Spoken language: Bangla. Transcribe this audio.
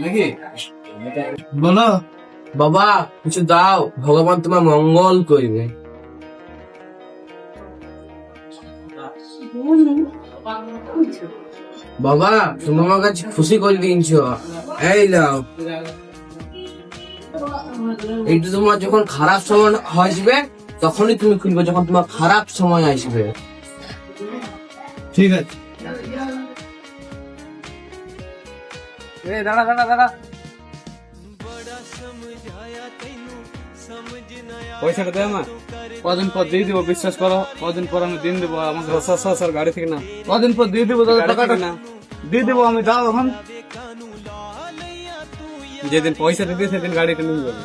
নাকি বলো বাবা, কিছু দাও, ভগবান তোমার মঙ্গল করবে। বাবা, তুমি আমার কাছে খুশি করে দিয়েছো, এই নাও। এইটা তোমার যখন খারাপ সময় আসবে তখনই তুমি খুলবে, যখন তোমার খারাপ সময় আসবে। ঠিক আছে। দাঁড়া দাঁড়া দাঁড়া, পয়সাটা দে আমার, কদিন পর দিয়ে দিব, বিশ্বাস করো, কদিন পর আমি দিন দেবো আমাকে স্যার গাড়ি থেকে না, কদিন পর দিয়ে দেবো টাকাটা না, দিয়ে দেবো আমি। দাও এখন, যেদিন পয়সা দিবি সেদিন গাড়িটা নিয়ে যাবে।